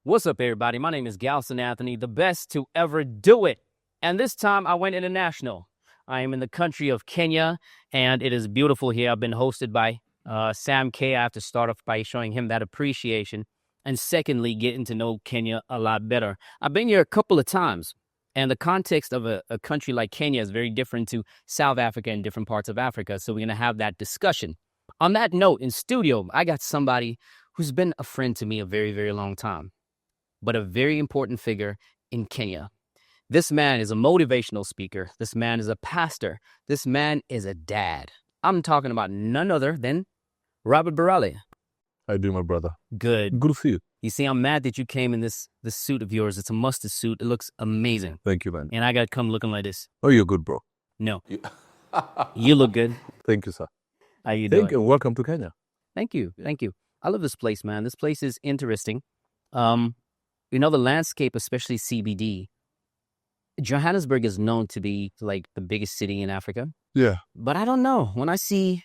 What's up, everybody? My name is Galson Anthony, the best to ever do it. And this time I went international. I am in the country of Kenya, and it is beautiful here. I've been hosted by Sam K. I have to start off by showing him that appreciation. And secondly, getting to know Kenya a lot better. I've been here a couple of times, and the context of a country like Kenya is very different to South Africa and different parts of Africa. So we're going to have that discussion. On that note, in studio, I got somebody who's been a friend to me a very, very long time, but a very important figure in Kenya. This man is a motivational speaker. This man is a pastor. This man is a dad. I'm talking about none other than Robert Burale. How you doing, my brother? Good. Good to see you. You see, I'm mad that you came in this suit of yours. It's a mustard suit. It looks amazing. Thank you, man. And I got to come looking like this. Oh, you're good, bro. No. You look good. Thank you, sir. How you doing? Thank you, and welcome to Kenya. Thank you. Thank you. I love this place, man. This place is interesting. You know, the landscape, especially CBD, Johannesburg is known to be like the biggest city in Africa. Yeah. But I don't know. When I see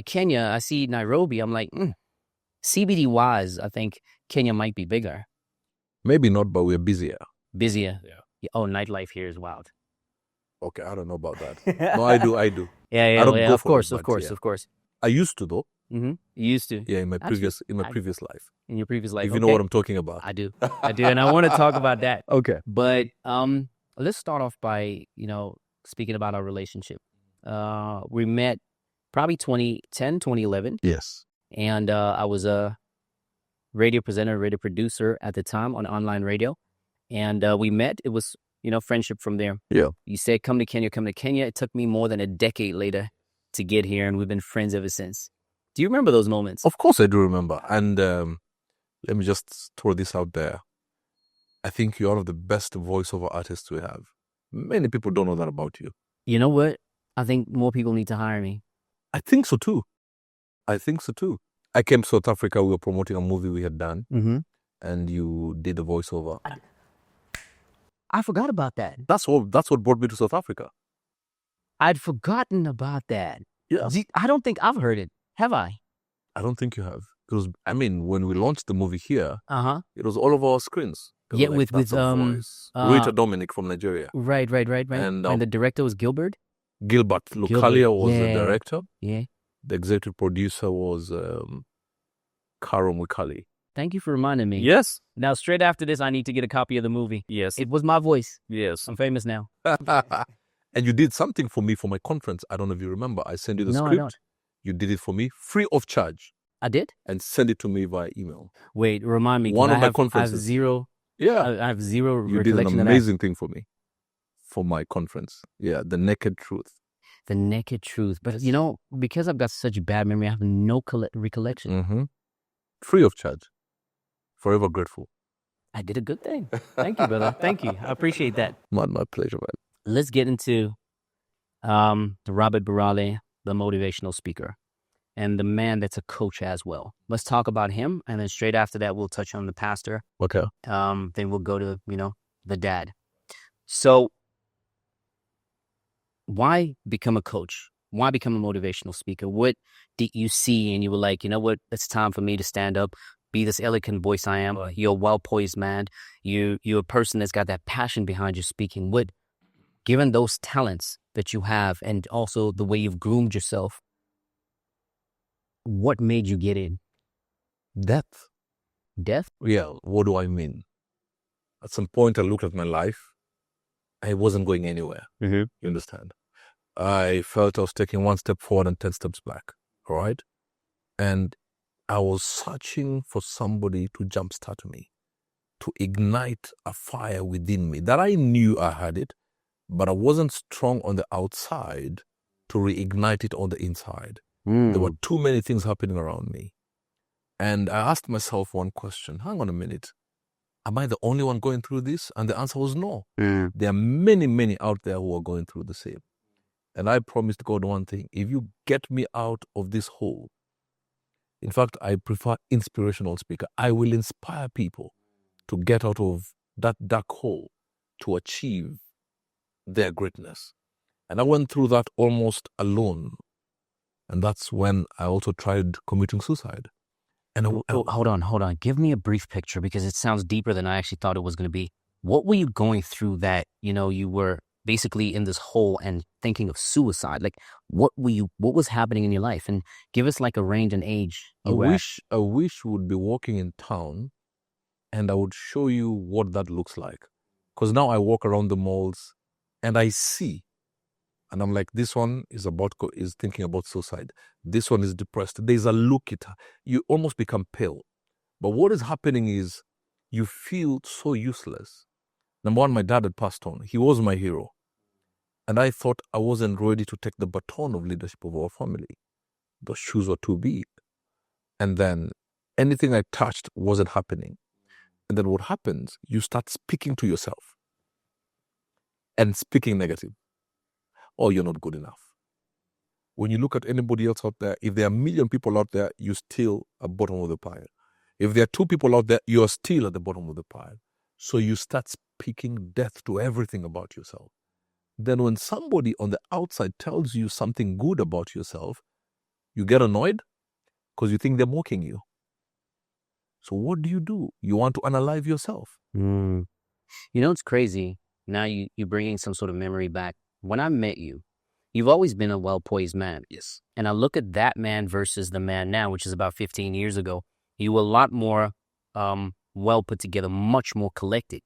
Kenya, I see Nairobi, I'm like, CBD-wise, I think Kenya might be bigger. Maybe not, but we're busier. Busier? Yeah. Oh, nightlife here is wild. Okay, I don't know about that. No, I do. Yeah, I don't go of for course, it, of course, yeah. of course. I used to, though. Mm-hmm. You used to? Yeah, in my previous life. In your previous life, If you know what I'm talking about. I do, and I want to talk about that. Okay. But let's start off by, speaking about our relationship. We met probably 2010, 2011. Yes. And I was a radio presenter, radio producer at the time on online radio. And we met. It was, friendship from there. Yeah. You said, come to Kenya, come to Kenya. It took me more than a decade later to get here, and we've been friends ever since. Do you remember those moments? Of course I do remember. And let me just throw this out there. I think you're one of the best voiceover artists we have. Many people don't know that about you. You know what? I think more people need to hire me. I think so too. I came to South Africa. We were promoting a movie we had done. Mm-hmm. And you did the voiceover. I forgot about that. That's what brought me to South Africa. I'd forgotten about that. Yeah. I don't think I've heard it. Have I? I don't think you have. Because, when we launched the movie here, it was all over our screens. Yeah, with Rita Dominic from Nigeria. Right. And the director was Gilbert Lucalia was the director. Yeah. The executive producer was Karo Mukali. Thank you for reminding me. Yes. Now, straight after this, I need to get a copy of the movie. Yes. It was my voice. Yes. I'm famous now. And you did something for me for my conference. I don't know if you remember. I sent you the script. I don't. You did it for me free of charge. I did? And send it to me via email. Wait, remind me. One of my conferences. I have zero. Yeah. I have zero you recollection of that. You did an amazing thing for me. For my conference. Yeah, The Naked Truth. The Naked Truth. But, because I've got such bad memory, I have no recollection. Mm-hmm. Free of charge. Forever grateful. I did a good thing. Thank you, brother. Thank you. I appreciate that. My pleasure, man. Let's get into Robert Burale, the motivational speaker, and the man that's a coach as well. Let's talk about him, and then straight after that, we'll touch on the pastor. Okay. Then we'll go to, the dad. So why become a coach? Why become a motivational speaker? What did you see and you were like, you know what, it's time for me to stand up, be this eloquent voice I am. You're a well-poised man. You're a person that's got that passion behind you speaking. What, given those talents that you have and also the way you've groomed yourself, what made you get in? Death? Yeah, what do I mean? At some point I looked at my life. I wasn't going anywhere. Mm-hmm. You understand? I felt I was taking one step forward and 10 steps back. All right? And I was searching for somebody to jumpstart me, to ignite a fire within me that I knew I had it, but I wasn't strong on the outside to reignite it on the inside. There were too many things happening around me. And I asked myself one question. Hang on a minute. Am I the only one going through this? And the answer was no. There are many, many out there who are going through the same. And I promised God one thing. If you get me out of this hole, in fact, I prefer inspirational speaker. I will inspire people to get out of that dark hole to achieve their greatness. And I went through that almost alone. And that's when I also tried committing suicide. And Hold on. Give me a brief picture because it sounds deeper than I actually thought it was going to be. What were you going through that, you were basically in this hole and thinking of suicide? Like, what was happening in your life? And give us like a range and age. I wish we would be walking in town and I would show you what that looks like. Because now I walk around the malls and I see, and I'm like, this one is thinking about suicide. This one is depressed. There's a look at her. You almost become pale. But what is happening is you feel so useless. Number one, my dad had passed on. He was my hero. And I thought I wasn't ready to take the baton of leadership of our family. Those shoes were too big. And then anything I touched wasn't happening. And then what happens, you start speaking to yourself and speaking negative. Oh, you're not good enough. When you look at anybody else out there, if there are a million people out there, you're still at the bottom of the pile. If there are 2 people out there, you're still at the bottom of the pile. So you start speaking death to everything about yourself. Then when somebody on the outside tells you something good about yourself, you get annoyed because you think they're mocking you. So what do? You want to unalive yourself. It's crazy. Now you're bringing some sort of memory back. When I met you, you've always been a well-poised man. Yes. And I look at that man versus the man now, which is about 15 years ago. You were a lot more well put together, much more collected.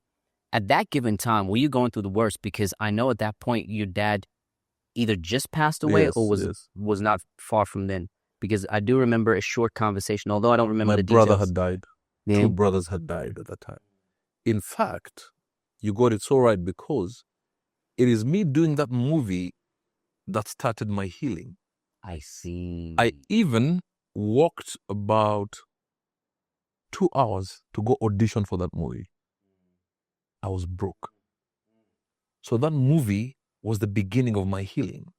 At that given time, were you going through the worst? Because I know at that point your dad either just passed away or was not far from then. Because I do remember a short conversation, although I don't remember the details. My brother had died. Yeah. 2 brothers had died at that time. In fact, you got it so right because it is me doing that movie that started my healing. I see. I even walked about 2 hours to go audition for that movie. I was broke. So that movie was the beginning of my healing.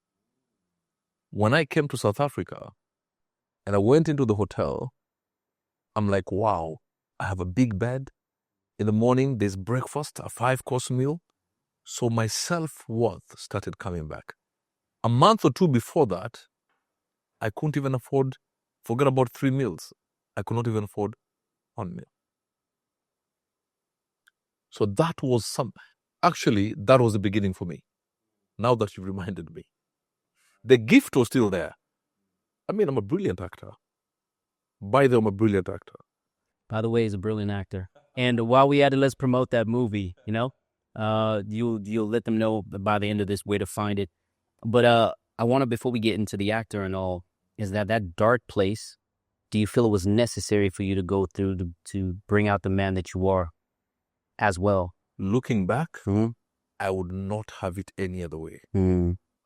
When I came to South Africa and I went into the hotel, I'm like, wow, I have a big bed. In the morning, there's breakfast, a 5-course meal. So my self-worth started coming back. A month or 2 before that, I couldn't even forget about 3 meals. I could not even afford 1 meal. So that was that was the beginning for me. Now that you've reminded me. The gift was still there. I mean, I'm a brilliant actor. By the way, I'm a brilliant actor. By the way, he's a brilliant actor. And while we at it, let's promote that movie, you'll let them know by the end of this where to find it. But I want to, before we get into the actor and all, is that dark place, do you feel it was necessary for you to go through to bring out the man that you are as well? Looking back, I would not have it any other way.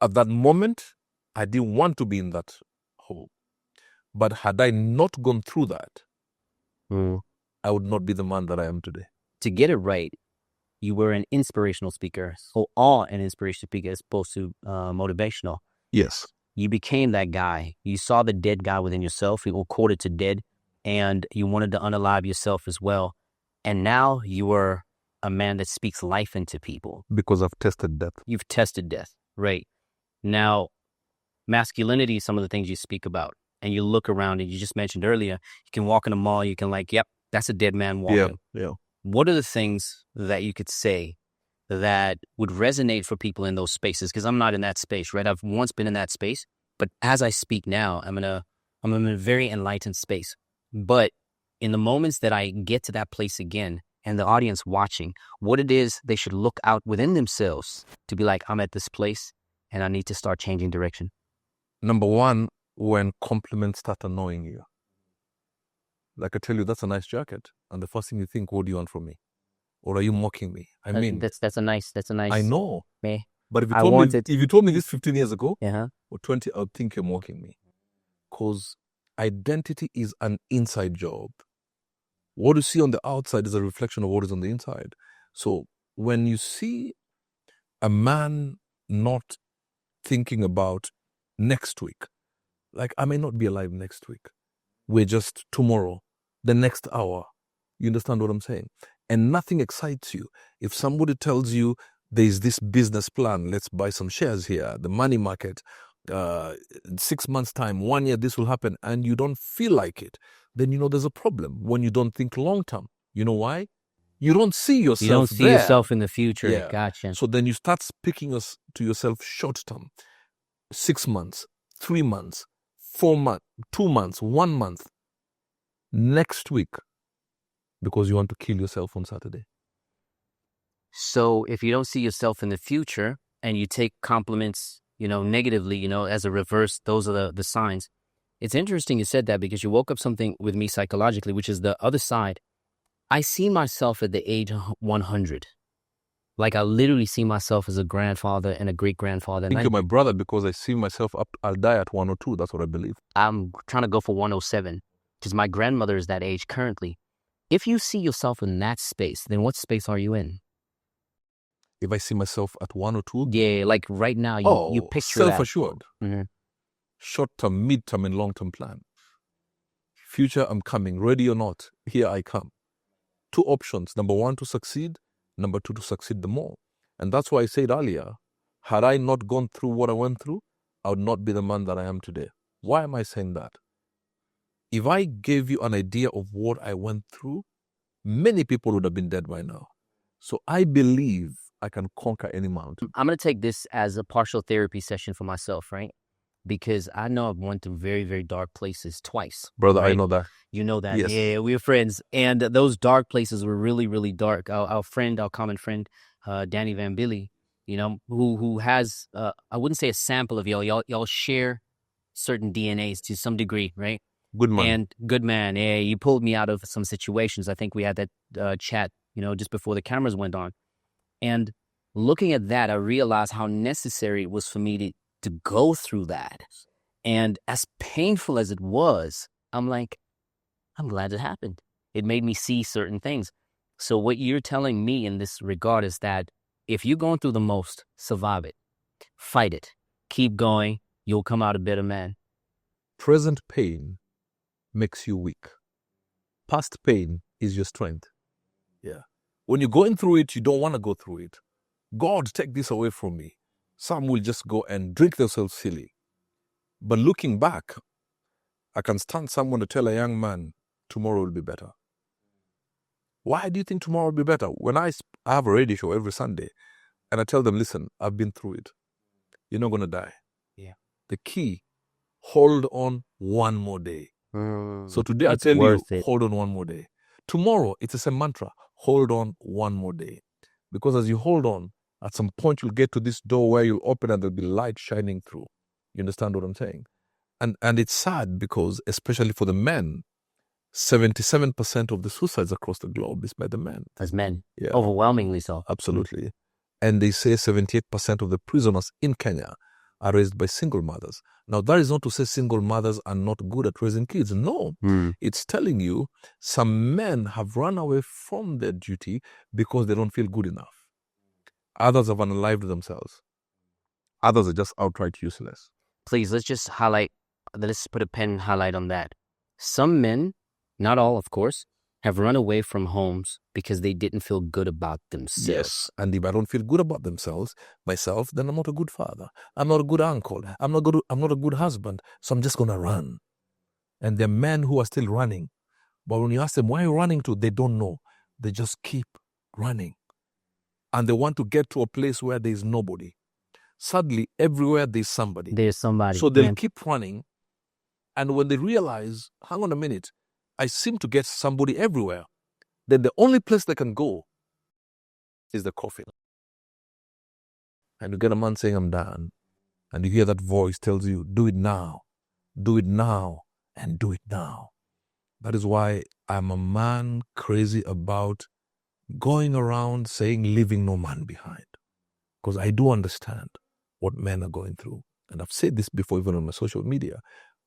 At that moment, I didn't want to be in that hole. But had I not gone through that, I would not be the man that I am today. To get it right, you were an inspirational speaker, an inspirational speaker as opposed to motivational. Yes. You became that guy. You saw the dead guy within yourself. You were quoted to dead, and you wanted to unalive yourself as well. And now you are a man that speaks life into people. Because I've tested death. You've tested death, right? Now, masculinity is some of the things you speak about. And you look around, and you just mentioned earlier, you can walk in a mall, you can yep, that's a dead man walking. Yeah. What are the things that you could say that would resonate for people in those spaces? Because I'm not in that space, right? I've once been in that space, but as I speak now, I'm in a very enlightened space. But in the moments that I get to that place again, and the audience watching, what it is they should look out within themselves to be like, I'm at this place, and I need to start changing direction. Number one, when compliments start annoying you. Like I tell you, that's a nice jacket. And the first thing you think, what do you want from me? Or are you mocking me? I mean, that's a nice. I know. Me. But if you told me this 15 years ago, or 20, I would think you're mocking me. Because identity is an inside job. What you see on the outside is a reflection of what is on the inside. So when you see a man not thinking about next week, like I may not be alive next week. We're just tomorrow, the next hour. You understand what I'm saying? And nothing excites you. If somebody tells you there's this business plan, let's buy some shares here, the money market, 6 months time, 1 year, this will happen, and you don't feel like it, then you know there's a problem. When you don't think long term, you know why? You don't see yourself You don't see there. yourself in the future. Yeah. Gotcha. So then you start speaking to yourself short term. 6 months, 3 months, 4 months, 2 months, 1 month, next week, because you want to kill yourself on Saturday. So if you don't see yourself in the future and you take compliments, negatively, as a reverse, those are the signs. It's interesting you said that, because you woke up something with me psychologically, which is the other side. I see myself at the age of 100. Like, I literally see myself as a grandfather and a great-grandfather. I think you're my brother, because I see myself I'll die at 102. That's what I believe. I'm trying to go for 107, because my grandmother is that age currently. If you see yourself in that space, then what space are you in? If I see myself at 102? Yeah, like right now, you picture self-assured. that. Mm-hmm. Short-term, mid-term, and long-term plan. Future, I'm coming. Ready or not, here I come. 2 options. Number 1, to succeed. Number 2, to succeed the more. And that's why I said earlier, had I not gone through what I went through, I would not be the man that I am today. Why am I saying that? If I gave you an idea of what I went through, many people would have been dead by now. So I believe I can conquer any mountain. I'm going to take this as a partial therapy session for myself, right? Because I know I've went through very, very dark places twice. Brother, right? I know that. You know that. Yes. Yeah, we're friends. And those dark places were really, really dark. Our common friend, Danny Van Billy, who has, I wouldn't say a sample of y'all. Y'all share certain DNAs to some degree, right? Good man. And good man. Yeah, you pulled me out of some situations. I think we had that chat, just before the cameras went on. And looking at that, I realized how necessary it was for me to go through that. And as painful as it was, I'm like, I'm glad it happened. It made me see certain things. So what you're telling me in this regard is that if you're going through the most, survive it, fight it, keep going, you'll come out a better man. Present pain makes you weak. Past pain is your strength. Yeah. When you're going through it, you don't want to go through it. God, take this away from me. Some will just go and drink themselves silly. But looking back, I can stand someone to tell a young man, tomorrow will be better. Why do you think tomorrow will be better? When I have a radio show every Sunday, and I tell them, listen, I've been through it. You're not going to die. Yeah. The key, hold on one more day. So today I tell you, hold on one more day. Tomorrow, it's the same mantra, hold on one more day. Because as you hold on, at some point you'll get to this door where you'll open and there'll be light shining through. You understand what I'm saying? And it's sad because, especially for the men, 77% of the suicides across the globe is by the men. As men. Yeah. Overwhelmingly so. Absolutely. And they say 78% of the prisoners in Kenya are raised by single mothers. Now, that is not to say single mothers are not good at raising kids. No. It's telling you some men have run away from their duty because they don't feel good enough. Others have unalived themselves. Others are just outright useless. Please, let's put a pen and highlight on that. Some men, not all, of course, have run away from homes because they didn't feel good about themselves. Yes, and if I don't feel good about myself, then I'm not a good father. I'm not a good uncle. I'm not a good husband. So I'm just going to run. And there are men who are still running. But when you ask them, where are you running to? They don't know. They just keep running. And they want to get to a place where there is nobody. Sadly, everywhere there's somebody. There's somebody. So they'll keep running. And when they realize, hang on a minute, I seem to get somebody everywhere, then the only place they can go is the coffin. And you get a man saying, I'm done. And you hear that voice tells you, do it now, and do it now. That is why I'm a man crazy about going around saying, leaving no man behind. Because I do understand what men are going through. And I've said this before, even on my social media.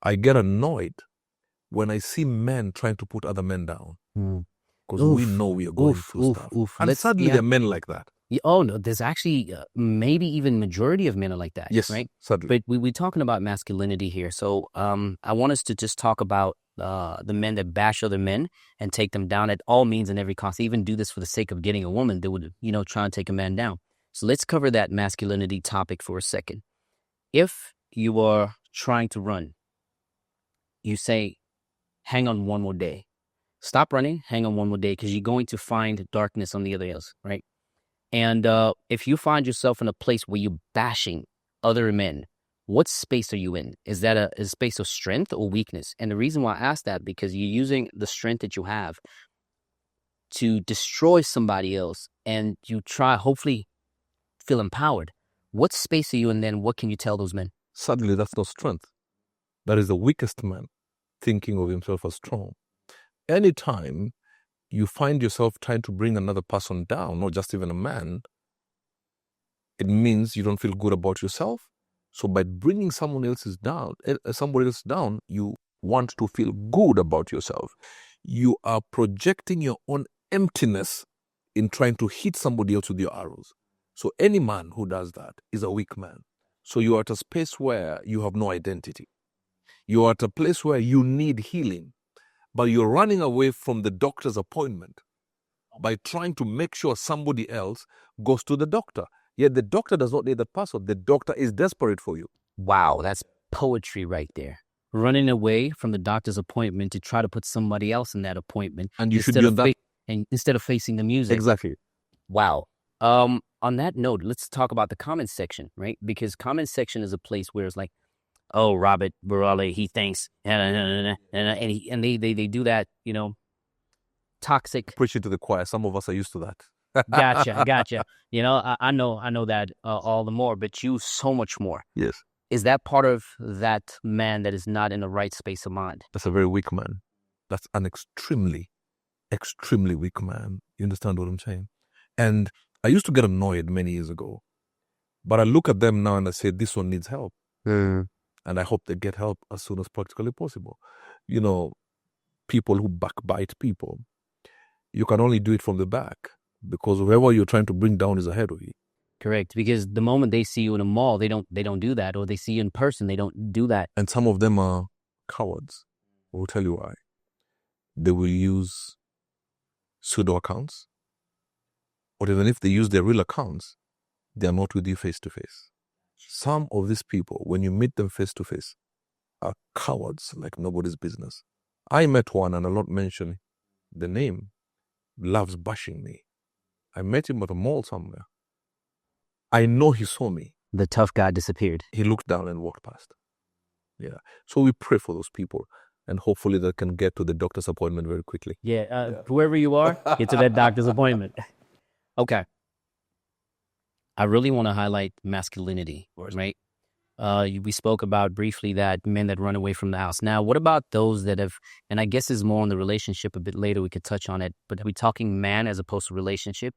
I get annoyed when I see men trying to put other men down. Because we know we are going through stuff. And sadly, there are men like that. Oh, no, there's actually maybe even majority of men are like that. Yes, right? sadly. But we're talking about masculinity here. So I want us to just talk about the men that bash other men and take them down at all means and every cost. They even do this for the sake of getting a woman. They would, try and take a man down. So let's cover that masculinity topic for a second. If you are trying to run, you say, hang on one more day. Stop running, hang on one more day, because you're going to find darkness on the other end, right? And if you find yourself in a place where you're bashing other men, what space are you in? Is that a space of strength or weakness? And the reason why I ask that, because you're using the strength that you have to destroy somebody else, and you try, hopefully, feel empowered. What space are you in then? What can you tell those men? Suddenly, that's not strength. That is the weakest man thinking of himself as strong. Anytime you find yourself trying to bring another person down, not just even a man, it means you don't feel good about yourself. So by bringing somebody else down, you want to feel good about yourself. You are projecting your own emptiness in trying to hit somebody else with your arrows. So any man who does that is a weak man. So you are at a space where you have no identity. You are at a place where you need healing, but you're running away from the doctor's appointment by trying to make sure somebody else goes to the doctor. Yet the doctor does not need that person. The doctor is desperate for you. Wow, that's poetry right there. Running away from the doctor's appointment to try to put somebody else in that appointment. And you should be on that. And instead of facing the music. Exactly. Wow. On that note, let's talk about the comment section, right? Because comment section is a place where it's like, oh, Robert Burale, he thinks, and they do that, toxic. Preaching to the choir. Some of us are used to that. Gotcha. I know that all the more, but you so much more. Yes. Is that part of that man that is not in the right space of mind? That's a very weak man. That's an extremely weak man. You understand what I'm saying? And I used to get annoyed many years ago, but I look at them now and I say, this one needs help. And I hope they get help as soon as practically possible. People who backbite people, you can only do it from the back, because whoever you're trying to bring down is ahead of you. Correct. Because the moment they see you in a mall, they don't do that. Or they see you in person, they don't do that. And some of them are cowards. I will tell you why. They will use pseudo accounts, or even if they use their real accounts, they are not with you face to face. Some of these people, when you meet them face to face, are cowards like nobody's business. I met one, and I'll not mention the name, loves bashing me. I met him at a mall somewhere. I know he saw me. The tough guy disappeared. He looked down and walked past. Yeah. So we pray for those people, and hopefully they can get to the doctor's appointment very quickly. Whoever you are, get to that doctor's appointment. Okay. I really want to highlight masculinity, right? We spoke about briefly that men that run away from the house. Now, what about those that have, and I guess it's more on the relationship a bit later, we could touch on it, but are we talking man as opposed to relationship?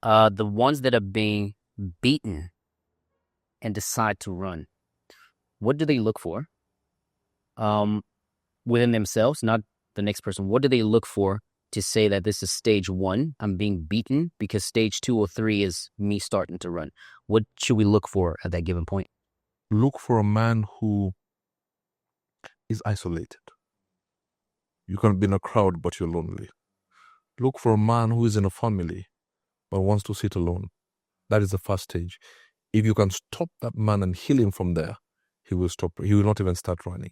The ones that are being beaten and decide to run, what do they look for within themselves, not the next person? What do they look for to say that this is stage 1, I'm being beaten, because stage 2 or 3 is me starting to run? What should we look for at that given point? Look for a man who is isolated. You can be in a crowd, but you're lonely. Look for a man who is in a family, but wants to sit alone. That is the first stage. If you can stop that man and heal him from there, he will stop. He will not even start running.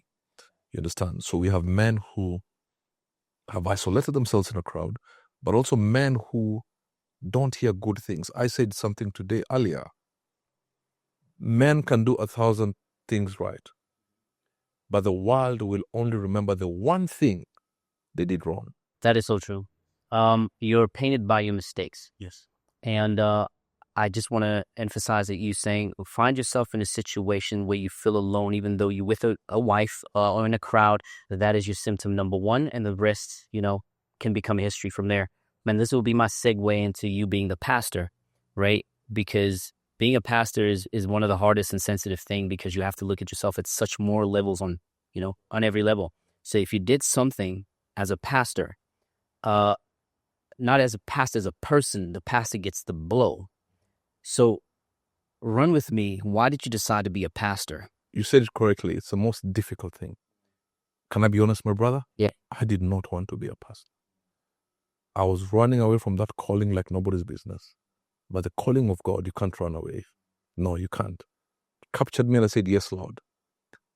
You understand? So we have men who have isolated themselves in a crowd, but also men who don't hear good things. I said something today earlier. Men can do 1,000 things right, but the world will only remember the one thing they did wrong. That is so true. You're painted by your mistakes. Yes. And I just want to emphasize that you saying, find yourself in a situation where you feel alone, even though you're with a wife or in a crowd. That is your symptom number 1, and the rest, can become history from there. Man, this will be my segue into you being the pastor, right? Because being a pastor is one of the hardest and sensitive thing, because you have to look at yourself at such more levels on every level. So if you did something as a pastor, not as a pastor, as a person, the pastor gets the blow. So run with me. Why did you decide to be a pastor? You said it correctly. It's the most difficult thing. Can I be honest, my brother? Yeah. I did not want to be a pastor. I was running away from that calling like nobody's business. But the calling of God, you can't run away. No, you can't. It captured me and I said, yes, Lord.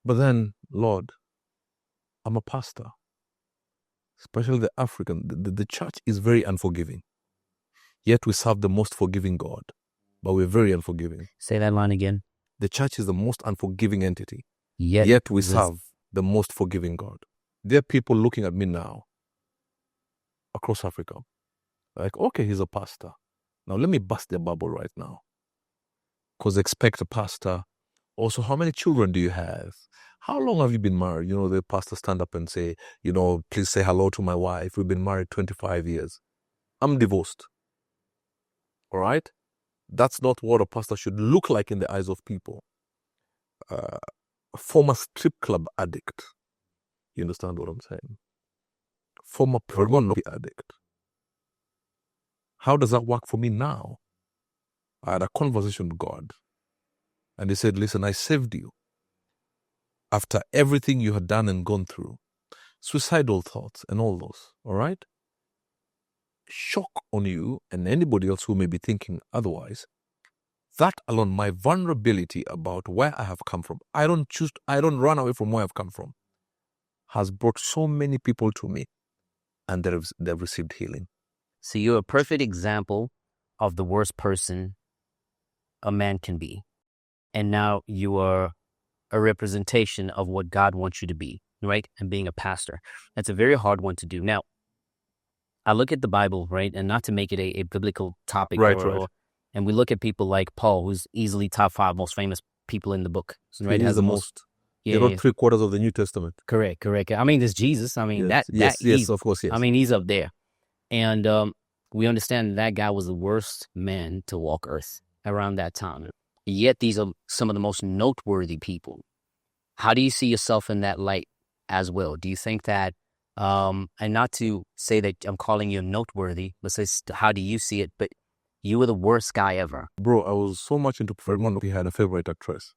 But then, Lord, I'm a pastor. especially the African, the church is very unforgiving. Yet we serve the most forgiving God, but we're very unforgiving. Say that line again. The church is the most unforgiving entity. Yet we serve the most forgiving God. There are people looking at me now across Africa. Like, okay, he's a pastor. Now let me bust their bubble right now. Because expect a pastor. Also, how many children do you have? How long have you been married? You know, the pastor stand up and say, you know, please say hello to my wife. We've been married 25 years. I'm divorced. All right? That's not what a pastor should look like in the eyes of people. A former strip club addict. You understand what I'm saying? Former pornography addict. How does that work for me now? I had a conversation with God. And he said, listen, I saved you. After everything you had done and gone through. Suicidal thoughts and all those. All right? Shock on you and anybody else who may be thinking otherwise. That alone, my vulnerability about where I have come from, I don't run away from where I've come from, has brought so many people to me, and they've received healing. So you're a perfect example of the worst person a man can be. And now you are a representation of what God wants you to be, right? And being a pastor. That's a very hard one to do. Now, I look at the Bible, right? And not to make it a biblical topic. Right. And we look at people like Paul, who's easily top 5 most famous people in the book. Right? He is the most. Yeah, he wrote 3/4 of the New Testament. Correct. I mean, there's Jesus. I mean, yes, of course, yes. I mean, he's up there. And we understand that guy was the worst man to walk earth around that time. Yet these are some of the most noteworthy people. How do you see yourself in that light as well? Do you think that, and not to say that I'm calling you noteworthy, but say, how do you see it? But you were the worst guy ever. Bro, I was so much into pornography, he had a favorite actress.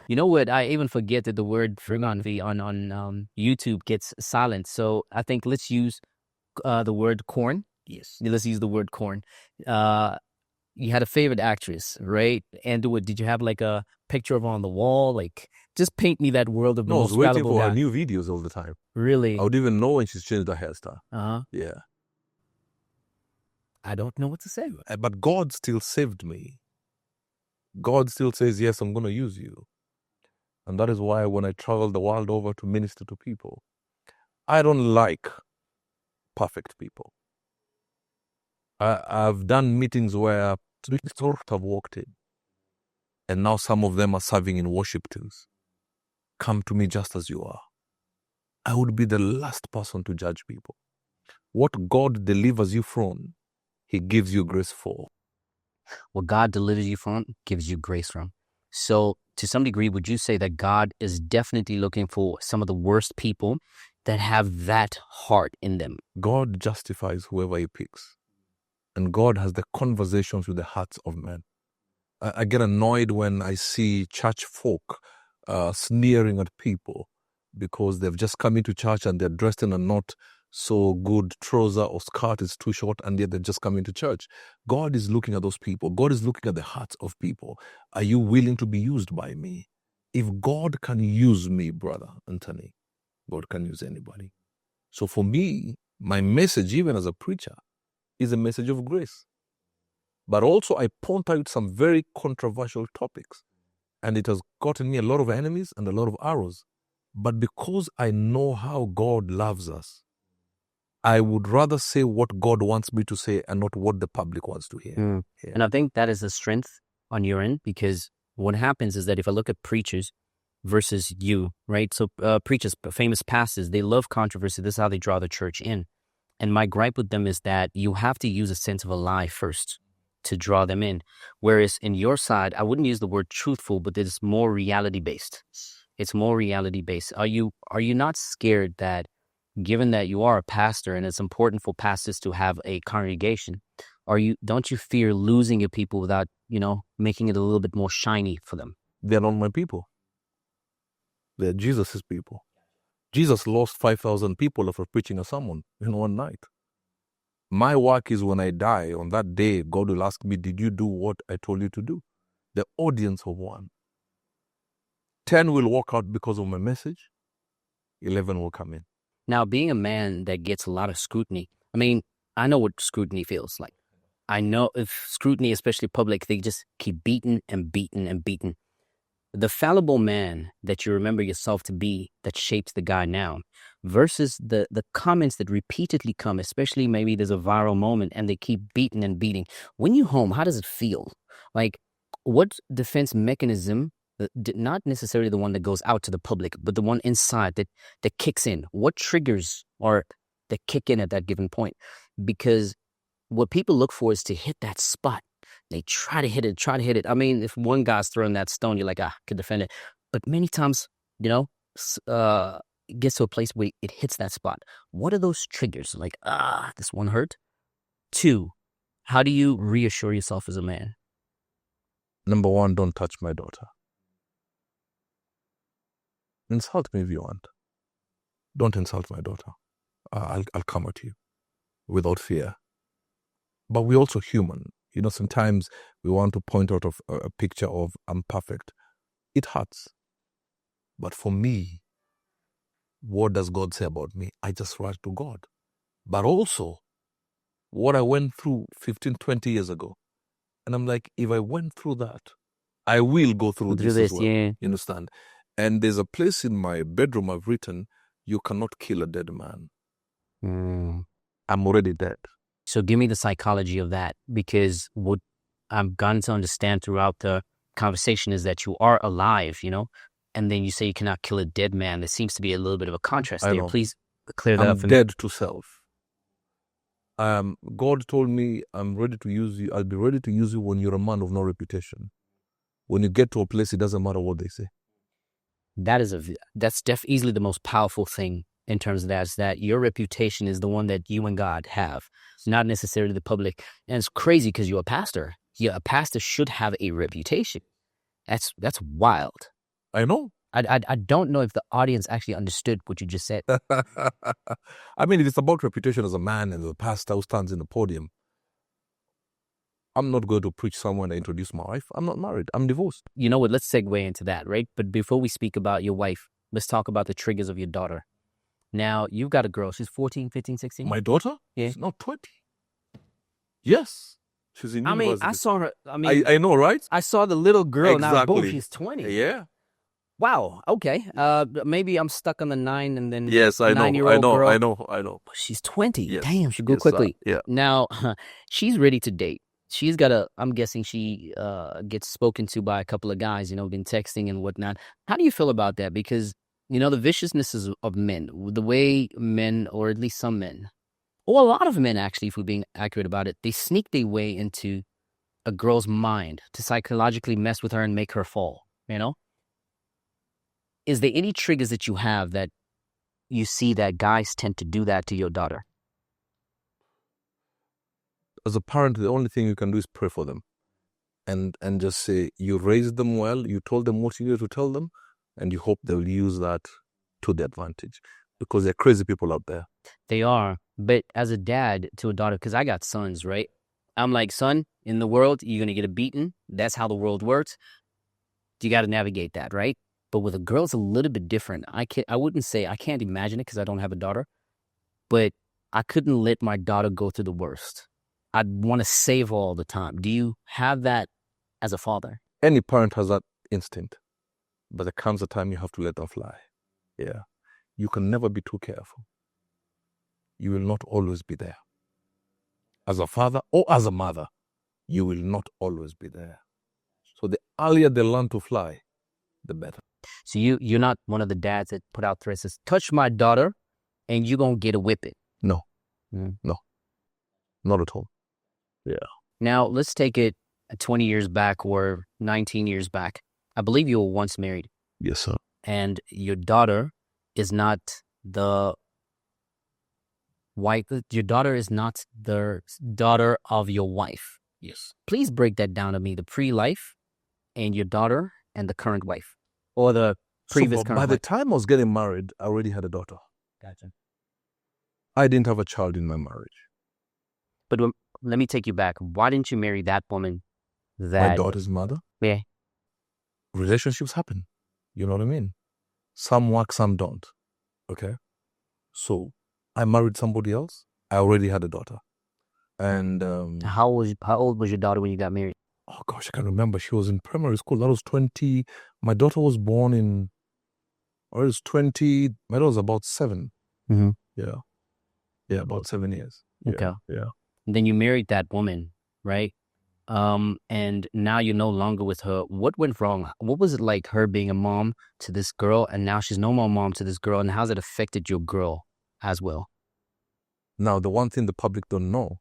You know what? I even forget that the word pornography on YouTube gets silent. So I think let's use the word corn. Yes. Let's use the word corn. You had a favorite actress, right? And did you have like a picture of her on the wall? Like, just paint me that world of the most valuable guy. I was waiting for her new videos all the time. Really? I would even know when she's changed her hairstyle. Yeah. I don't know what to say. But God still saved me. God still says, yes, I'm going to use you. And that is why when I travel the world over to minister to people, I don't like perfect people. I've done meetings where sort have walked in, and now some of them are serving in worship teams. Come to me just as you are. I would be the last person to judge people. What God delivers you from, He gives you grace for. What God delivers you from, gives you grace from. So, to some degree, would you say that God is definitely looking for some of the worst people that have that heart in them? God justifies whoever He picks. And God has the conversations with the hearts of men. I get annoyed when I see church folk sneering at people because they've just come into church and they're dressed in a not so good trouser or skirt is too short, and yet they've just come into church. God is looking at those people. God is looking at the hearts of people. Are you willing to be used by me? If God can use me, brother Anthony, God can use anybody. So for me, my message, even as a preacher, is a message of grace. But also I point out some very controversial topics, and it has gotten me a lot of enemies and a lot of arrows. But because I know how God loves us, I would rather say what God wants me to say and not what the public wants to hear. Yeah. And I think that is a strength on your end, because what happens is that if I look at preachers versus you, right? So preachers, famous pastors, they love controversy. This is how they draw the church in. And my gripe with them is that you have to use a sense of a lie first to draw them in. Whereas in your side, I wouldn't use the word truthful, but it's more reality-based. It's more reality-based. Are you not scared that, given that you are a pastor and it's important for pastors to have a congregation, don't you fear losing your people without, making it a little bit more shiny for them? They're not my people. They're Jesus' people. Jesus lost 5,000 people for preaching a sermon in one night. My work is when I die, on that day, God will ask me, did you do what I told you to do? The audience of one. 10 will walk out because of my message. 11 will come in. Now, being a man that gets a lot of scrutiny, I mean, I know what scrutiny feels like. I know if scrutiny, especially public, they just keep beating and beating and beating. The fallible man that you remember yourself to be that shapes the guy now versus the comments that repeatedly come, especially maybe there's a viral moment and they keep beating and beating. When you home, how does it feel? Like, what defense mechanism, not necessarily the one that goes out to the public, but the one inside that kicks in? What triggers or that kick in at that given point? Because what people look for is to hit that spot. They try to hit it. I mean, if one guy's throwing that stone, you're like, I could defend it. But many times, it gets to a place where it hits that spot. What are those triggers? Like, this one hurt. 2, how do you reassure yourself as a man? Number 1, don't touch my daughter. Insult me if you want. Don't insult my daughter. I'll come at you without fear. But we're also human. Sometimes we want to point out a picture of I'm perfect. It hurts. But for me, what does God say about me? I just write to God. But also, what I went through 15, 20 years ago. And I'm like, if I went through that, I will go through this as well. Yeah. You understand? And there's a place in my bedroom I've written, you cannot kill a dead man. I'm already dead. So give me the psychology of that, because what I've gotten to understand throughout the conversation is that you are alive, and then you say you cannot kill a dead man. There seems to be a little bit of a contrast there. Please clear that up for me. I'm dead to self. God told me I'm ready to use you. I'll be ready to use you when you're a man of no reputation. When you get to a place, it doesn't matter what they say. That's easily the most powerful thing in terms of that, is that your reputation is the one that you and God have, not necessarily the public. And it's crazy because you're a pastor. A pastor should have a reputation. That's wild. I know. I don't know if the audience actually understood what you just said. I mean, it's about reputation as a man and as a pastor who stands in the podium. I'm not going to preach someone and introduce my wife. I'm not married. I'm divorced. You know what? Let's segue into that, right? But before we speak about your wife, let's talk about the triggers of your daughter. Now, you've got a girl. She's 14, 15, 16? My daughter? Yeah. She's not 20. Yes. She's in university. I saw her. I know, right? I saw the little girl. Exactly. Now, boom, she's 20. Yeah. Wow. Okay. Maybe I'm stuck on the 9 and then yes, I know. 9-year-old girl. I know. But she's 20. Yes. Damn, she'll go quickly. Yeah. Now, she's ready to date. She's got I'm guessing she gets spoken to by a couple of guys, been texting and whatnot. How do you feel about that? Because, the viciousness of men, the way men, or at least some men, or a lot of men actually, if we're being accurate about it, they sneak their way into a girl's mind to psychologically mess with her and make her fall, Is there any triggers that you have that you see that guys tend to do that to your daughter? As a parent, the only thing you can do is pray for them and just say you raised them well, you told them what you needed to tell them, and you hope they'll use that to their advantage, because they're crazy people out there. They are. But as a dad to a daughter, because I got sons, right? I'm like, son, in the world, you're going to get a beating. That's how the world works. You got to navigate that, right? But with a girl, it's a little bit different. I can't imagine it because I don't have a daughter, but I couldn't let my daughter go through the worst. I'd want to save her all the time. Do you have that as a father? Any parent has that instinct, but there comes a time you have to let them fly. Yeah. You can never be too careful. You will not always be there. As a father or as a mother, you will not always be there. So the earlier they learn to fly, the better. So you're not one of the dads that put out threats, says, touch my daughter and you're going to get a whipping. No. No. Not at all. Yeah. Now, let's take it 20 years back or 19 years back. I believe you were once married. Yes, sir. And your daughter is not the wife. Your daughter is not the daughter of your wife. Yes. Please break that down to me, the pre-life and your daughter and the current wife, or the previous current wife. By the time I was getting married, I already had a daughter. Gotcha. I didn't have a child in my marriage. But let me take you back. Why didn't you marry that woman? My daughter's mother? Yeah. Relationships happen. You know what I mean? Some work, some don't. Okay? So I married somebody else. I already had a daughter. And How old was your daughter when you got married? oh gosh, I can't remember. She was in primary school. That was 20. My daughter was born in, or it was 20. My daughter was about 7. Mm-hmm. Yeah. Yeah, about 7 years. Yeah, Okay. yeah. And then you married that woman, right? And now you're no longer with her. What went wrong? What was it like her being a mom to this girl, and now she's no more mom to this girl, and how's it affected your girl as well? Now, the one thing the public don't know,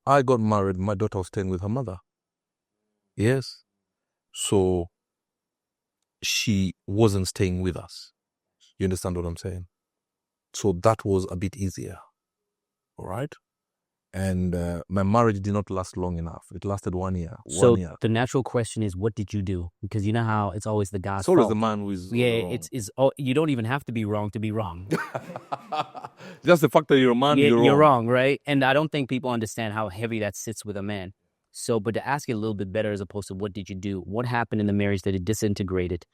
I got married, my daughter was staying with her mother. Yes. So she wasn't staying with us. You understand what I'm saying? So that was a bit easier. All right? And my marriage did not last long enough. It lasted 1 year. So 1 year. the natural question is, what did you do? Because you know how it's always the guy's It's always fault. the man who is Yeah, wrong. you don't even have to be wrong to be wrong. Just the fact that you're a man, Yeah, you're you're wrong. wrong, right? And I don't think people understand how heavy that sits with a man. So, but to ask it a little bit better as opposed to what did you do? What happened in the marriage that it disintegrated?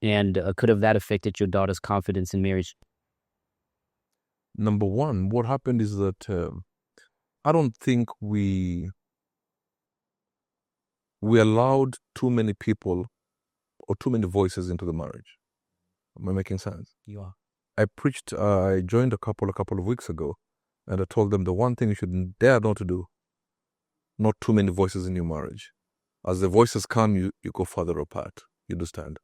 And could have that affected your daughter's confidence in marriage? Number one, what happened is that I don't think we allowed too many people or too many voices into the marriage. Am I making sense? You are. I joined a couple of weeks ago, and I told them the one thing you should dare not to do, not too many voices in your marriage. As the voices come, you go further apart. You understand?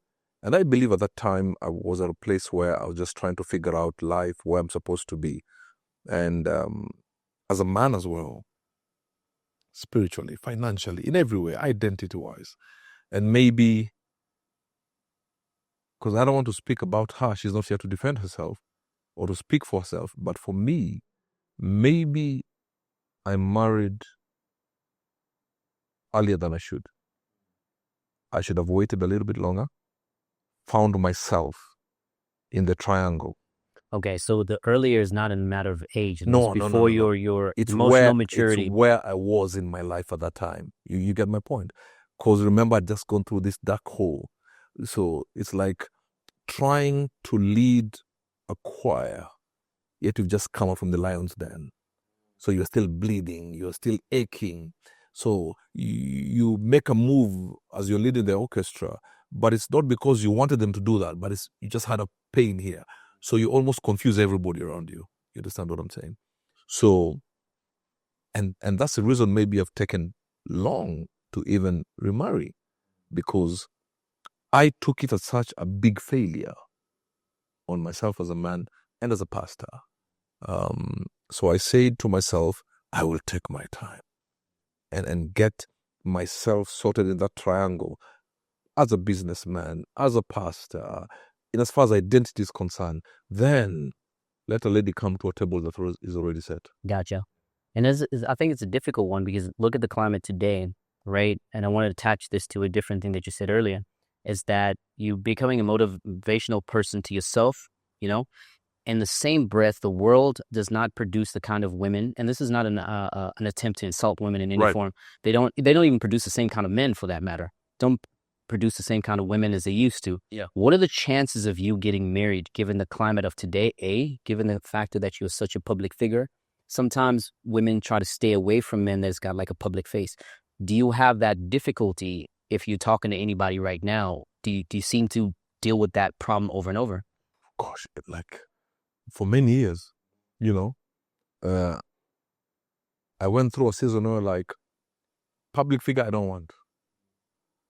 And I believe at that time I was at a place where I was just trying to figure out life, where I'm supposed to be. And as a man as well, spiritually, financially, in every way, identity-wise. And maybe, because I don't want to speak about her, she's not here to defend herself or to speak for herself, but for me, maybe I married earlier than I should. I should have waited a little bit longer, found myself in the triangle. Okay, so the earlier is not a matter of age. No, before no. your It's emotional maturity. It's where I was in my life at that time. You get my point? Because remember, I'd just gone through this dark hole. So it's like trying to lead a choir, yet you've just come out from the lion's den. So you're still bleeding, you're still aching. So you make a move as you're leading the orchestra, but it's not because you wanted them to do that, but you just had a pain here. So you almost confuse everybody around you. You understand what I'm saying? So, and that's the reason maybe I've taken long to even remarry, because I took it as such a big failure on myself as a man and as a pastor. So I said to myself, I will take my time and get myself sorted in that triangle as a businessman, as a pastor, in as far as identity is concerned. Then let a lady come to a table that is already set. Gotcha. And I think it's a difficult one because look at the climate today, right? And I want to attach this to a different thing that you said earlier, is that you becoming a motivational person to yourself, you know, in the same breath, the world does not produce the kind of women, and this is not an attempt to insult women in any form. They don't even produce the same kind of men, for that matter. Don't produce the same kind of women as they used to. Yeah. What are the chances of you getting married, given the climate of today? Given the factor that you're such a public figure, sometimes women try to stay away from men that's got like a public face. Do you have that difficulty if you're talking to anybody right now? Do you seem to deal with that problem over and over? Gosh, like, for many years, you know, I went through a season where, like, public figure I don't want.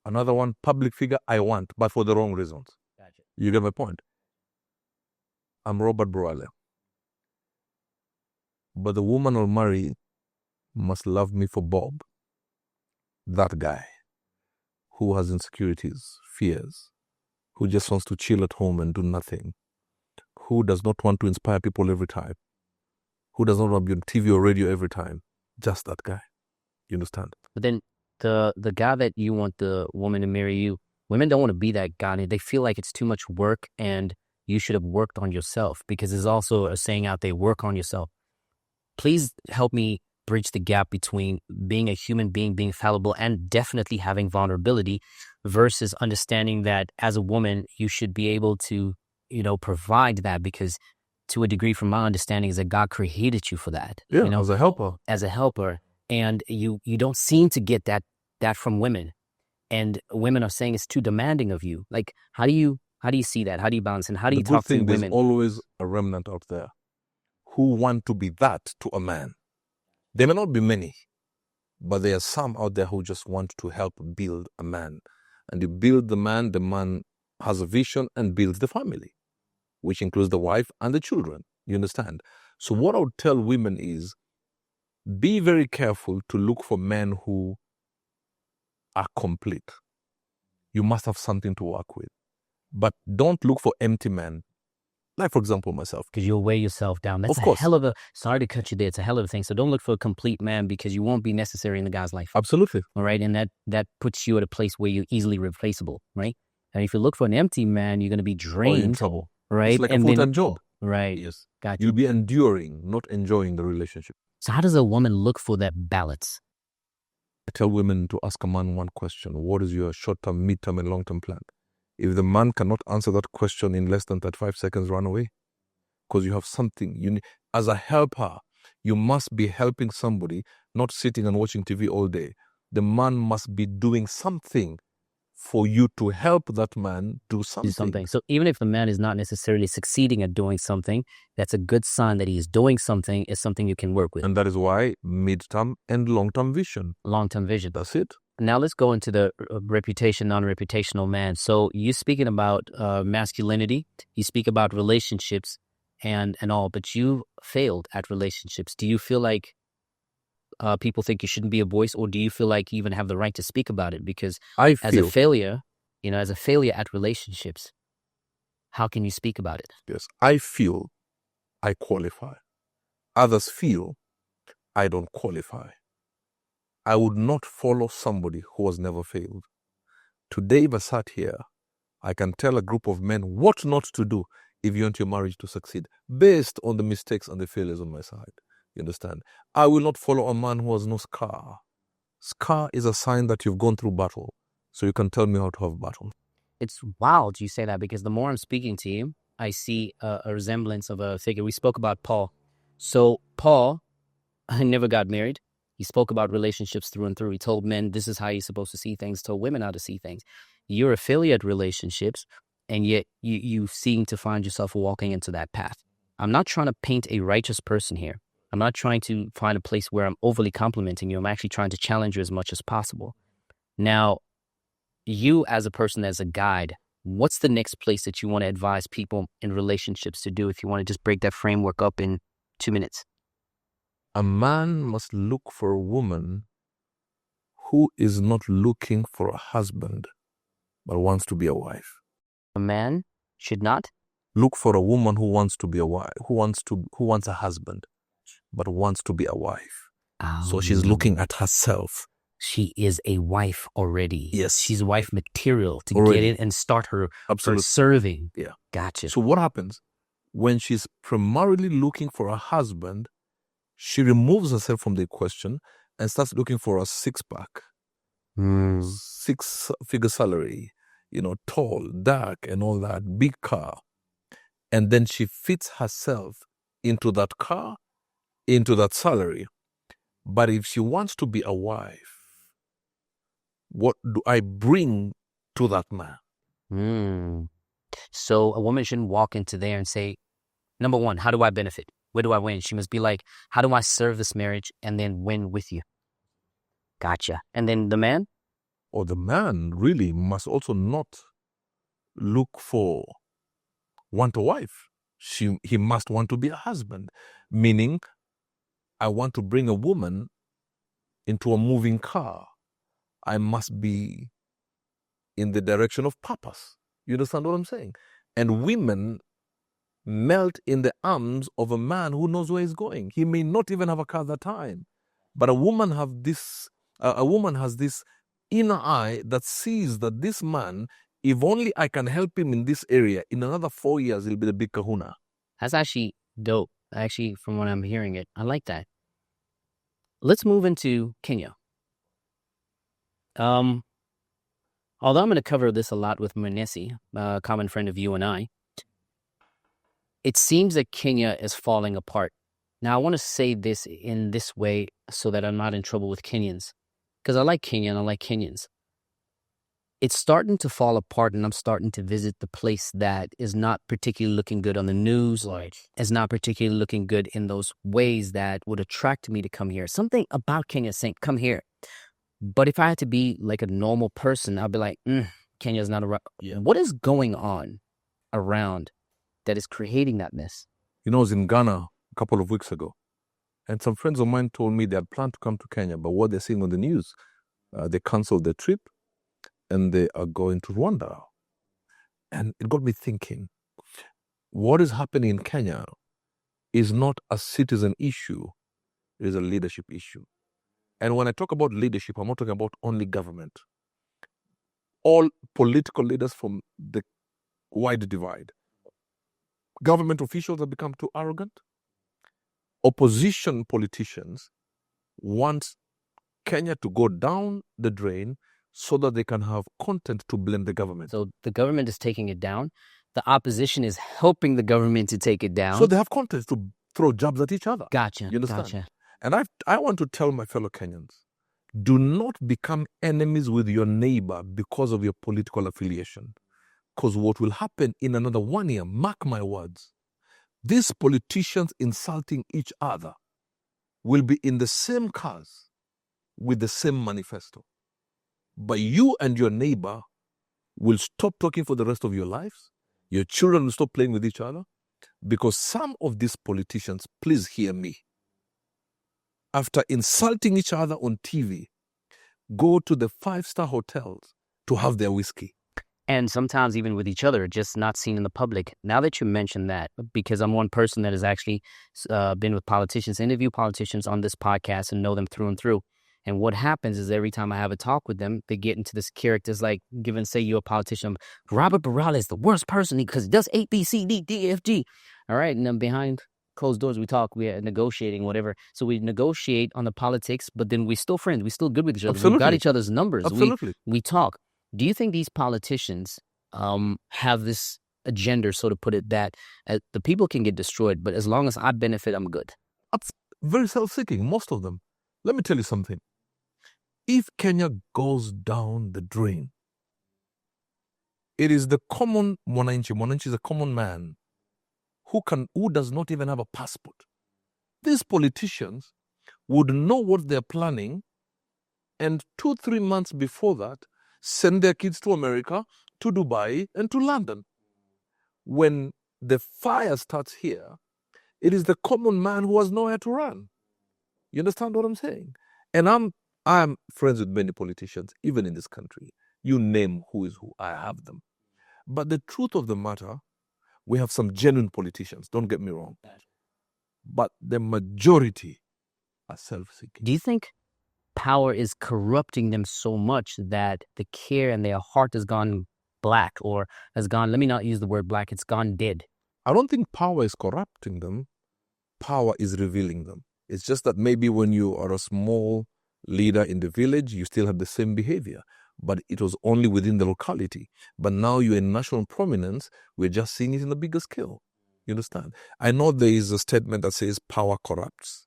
Another one, public figure I want, but for the wrong reasons. Gotcha. You get my point? I'm Robert Burale. But the woman I'll marry must love me for Bob. That guy who has insecurities, fears, who just wants to chill at home and do nothing, who does not want to inspire people every time, who does not want to be on TV or radio every time. Just that guy. You understand? But then the guy that you want the woman to marry you, women don't want to be that guy. They feel like it's too much work and you should have worked on yourself, because there's also a saying out there, work on yourself. Please help me bridge the gap between being a human being, being fallible, and definitely having vulnerability versus understanding that as a woman, you should be able to, provide that because to a degree, from my understanding, is that God created you for that. Yeah, as a helper. As a helper. And you don't seem to get that from women. And women are saying it's too demanding of you. Like, how do you see that? How do you balance? And how do you talk to women? There's always a remnant out there who want to be that to a man. There may not be many, but there are some out there who just want to help build a man. And you build the man has a vision and builds the family, which includes the wife and the children. You understand? So what I would tell women is, be very careful to look for men who are complete. You must have something to work with. But don't look for empty men. Like, for example, myself. Because you'll weigh yourself down. That's a hell of a, sorry to cut you there, it's a hell of a thing. So don't look for a complete man because you won't be necessary in the guy's life. Absolutely. All right. And that puts you at a place where you're easily replaceable, right? And if you look for an empty man, you're going to be drained. You're in trouble. Right. It's like a full-time job. Right. Yes. Gotcha. You'll be enduring, not enjoying the relationship. So how does a woman look for that balance? I tell women to ask a man one question. What is your short-term, mid-term, and long-term plan? If the man cannot answer that question in less than 35 seconds, run away. Because you have something. You need, as a helper, you must be helping somebody, not sitting and watching TV all day. The man must be doing something for you to help that man do something. So even if the man is not necessarily succeeding at doing something, that's a good sign that he is doing something, is something you can work with. And that is why mid-term and long-term vision. Long-term vision. That's it. Now let's go into the reputation, non-reputational man. So you're speaking about masculinity, you speak about relationships and all, but you failed at relationships. Do you feel like people think you shouldn't be a voice, or do you feel like you even have the right to speak about it? Because as a failure at relationships, how can you speak about it? Yes, I feel I qualify. Others feel I don't qualify. I would not follow somebody who has never failed. Today, if I sat here, I can tell a group of men what not to do if you want your marriage to succeed, based on the mistakes and the failures on my side. You understand? I will not follow a man who has no scar. Scar is a sign that you've gone through battle. So you can tell me how to have battle. It's wild you say that, because the more I'm speaking to you, I see a resemblance of a figure. We spoke about Paul. So Paul never got married. He spoke about relationships through and through. He told men this is how you're supposed to see things, told women how to see things. You're affiliate relationships, and yet you seem to find yourself walking into that path. I'm not trying to paint a righteous person here. I'm not trying to find a place where I'm overly complimenting you. I'm actually trying to challenge you as much as possible. Now, you as a person, as a guide, what's the next place that you want to advise people in relationships to do, if you want to just break that framework up in 2 minutes? A man must look for a woman who is not looking for a husband, but wants to be a wife. A man should not look for a woman who wants to be a wife, who wants a husband, but wants to be a wife. So she's looking at herself. She is a wife already. Yes. She's wife material to get in and start her serving. Yeah. Gotcha. So what happens? When she's primarily looking for a husband, she removes herself from the equation and starts looking for a six-pack, 6-figure salary, tall, dark, and all that, big car. And then she fits herself into that car, into that salary. But if she wants to be a wife, what do I bring to that man? So a woman shouldn't walk into there and say, number one, how do I benefit? Where do I win? She must be like, how do I serve this marriage and then win with you? Gotcha. And then the man? Or the man really must also not want a wife. He must want to be a husband. Meaning, I want to bring a woman into a moving car. I must be in the direction of purpose. You understand what I'm saying? And women melt in the arms of a man who knows where he's going. He may not even have a car at that time, but a woman has this inner eye that sees that this man, if only I can help him in this area, in another 4 years, he'll be the big kahuna. That's actually dope. Actually, from what I'm hearing it, I like that. Let's move into Kenya. Although I'm going to cover this a lot with Manesi, a common friend of you and I, it seems that Kenya is falling apart. Now, I want to say this in this way so that I'm not in trouble with Kenyans, because I like Kenya and I like Kenyans. It's starting to fall apart, and I'm starting to visit the place that is not particularly looking good on the news, or is not particularly looking good in those ways that would attract me to come here. Something about Kenya saying, come here. But if I had to be like a normal person, I'd be like, Kenya's not around. Yeah. What is going on around that is creating that mess? You know, I was in Ghana a couple of weeks ago, and some friends of mine told me they had planned to come to Kenya, but what they're seeing on the news, they canceled their trip, and they are going to Rwanda. And it got me thinking, what is happening in Kenya is not a citizen issue, it is a leadership issue. And when I talk about leadership, I'm not talking about only government. All political leaders from the wide divide. Government officials have become too arrogant. Opposition politicians want Kenya to go down the drain so that they can have content to blame the government. So the government is taking it down. The opposition is helping the government to take it down. So they have content to throw jabs at each other. Gotcha. You understand? Gotcha. And I want to tell my fellow Kenyans, do not become enemies with your neighbor because of your political affiliation. Because what will happen in another 1 year, mark my words, these politicians insulting each other will be in the same cars with the same manifesto. But you and your neighbor will stop talking for the rest of your lives. Your children will stop playing with each other. Because some of these politicians, please hear me, after insulting each other on TV, go to the 5-star hotels to have their whiskey. And sometimes even with each other, just not seen in the public. Now that you mention that, because I'm one person that has actually been with politicians, interview politicians on this podcast and know them through and through. And what happens is every time I have a talk with them, they get into this characters like, given, say you're a politician, Robert Burale is the worst person because he does A, B, C, D, D, F, G. All right. And then behind closed doors, we talk, we are negotiating, whatever. So we negotiate on the politics, but then we're still friends. We're still good with each other. Absolutely. We've got each other's numbers. Absolutely. We talk. Do you think these politicians have this agenda, so to put it, that the people can get destroyed, but as long as I benefit, I'm good? That's very self-seeking, most of them. Let me tell you something. If Kenya goes down the drain, it is the common mwananchi. Mwananchi is a common man who does not even have a passport. These politicians would know what they're planning, and 2-3 months before that, send their kids to America, to Dubai, and to London. When the fire starts here, it is the common man who has nowhere to run. You understand what I'm saying? And I'm friends with many politicians, even in this country. You name who is who, I have them. But the truth of the matter, we have some genuine politicians, don't get me wrong. But the majority are self-seeking. Do you think power is corrupting them so much that the care and their heart has gone black, or has gone, let me not use the word black, it's gone dead? I don't think power is corrupting them. Power is revealing them. It's just that maybe when you are a small leader in the village, you still have the same behavior, but it was only within the locality. But now you're in national prominence, we're just seeing it in a bigger scale. You understand? I know there is a statement that says power corrupts,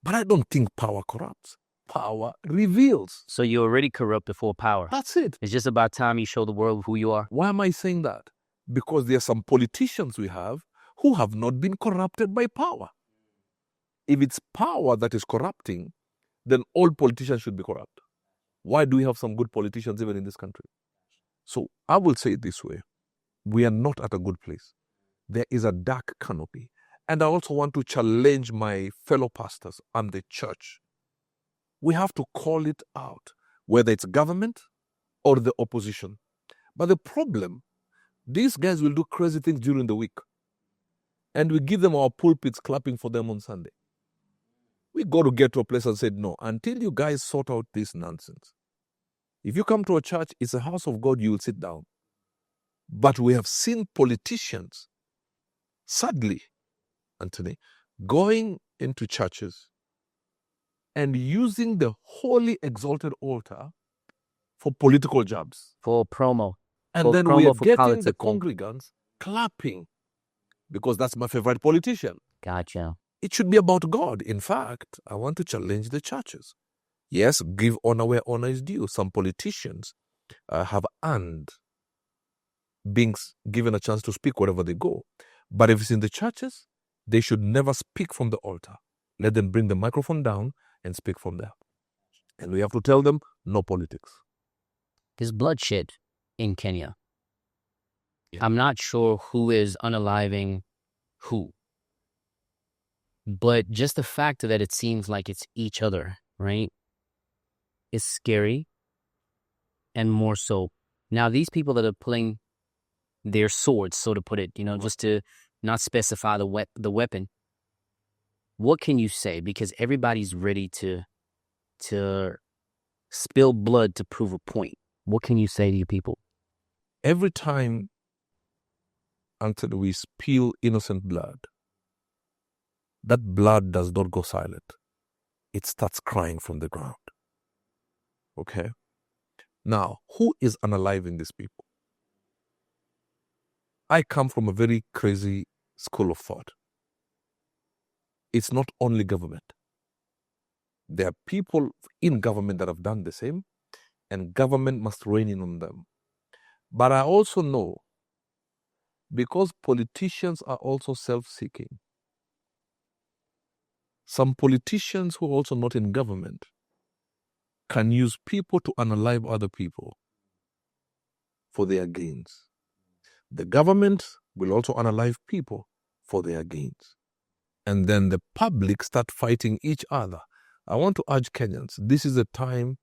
but I don't think power corrupts. Power reveals. So you're already corrupt before power. That's it. It's just about time you show the world who you are. Why am I saying that? Because there are some politicians we have who have not been corrupted by power. If it's power that is corrupting, then all politicians should be corrupt. Why do we have some good politicians even in this country? So I will say it this way. We are not at a good place. There is a dark canopy. And I also want to challenge my fellow pastors and the church. We have to call it out, whether it's government or the opposition. But the problem, these guys will do crazy things during the week. And we give them our pulpits clapping for them on Sunday. We got to get to a place and say, no, until you guys sort out this nonsense. If you come to a church, it's a house of God, you will sit down. But we have seen politicians, sadly, Anthony, going into churches and using the holy exalted altar for political jobs. For promo. And For then we are promo for getting the politicking. congregants clapping because that's my favorite politician. Gotcha. It should be about God. In fact, I want to challenge the churches. Yes, give honor where honor is due. Some politicians have earned being given a chance to speak wherever they go. But if it's in the churches, they should never speak from the altar. Let them bring the microphone down and speak from there. And we have to tell them, no politics. There's bloodshed in Kenya. Yeah. I'm not sure who is unaliving who. But just the fact that it seems like it's each other, right, is scary. And more so. Now, these people that are pulling their swords, so to put it, just to not specify the weapon, what can you say? Because everybody's ready to spill blood to prove a point. What can you say to your people? Every time until we spill innocent blood, that blood does not go silent. It starts crying from the ground. Okay? Now, who is unaliving these people? I come from a very crazy school of thought. It's not only government. There are people in government that have done the same, and government must rein in on them. But I also know, because politicians are also self-seeking, some politicians who are also not in government can use people to unalive other people for their gains. The government will also unalive people for their gains. And then the public start fighting each other. I want to urge Kenyans, this is a time